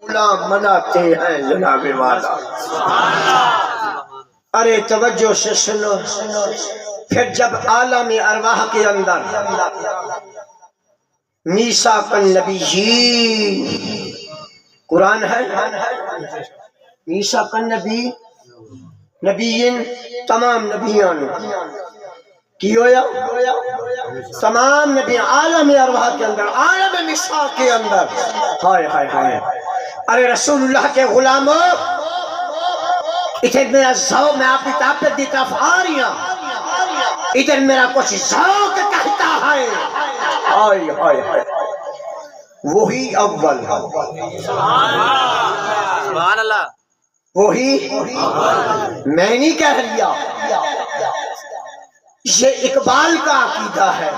غلام مناتے ہیں جناب والا۔ ارے توجہ سے سنو، پھر جب عالم ارواح کے اندر میثاق النبیین قرآن ہے، میثاق النبی نبیین تمام نبیان کی ہویا، تمام نبی عالم ارواح کے اندر، عالم میثاق کے اندر، ہائے ہائے ہائے، ارے رسول اللہ کے غلاموں، ادھر میرا ذوق، میں آپ کی طاقت دی طرف آ رہی ہوں، ادھر میرا کچھ ذوق کہتا ہے، ہائے ہائے ہائے، وہی اول، سبحان اللہ، وہی میں نہیں کہہ رہا، یہ اقبال کا عقیدہ ہے،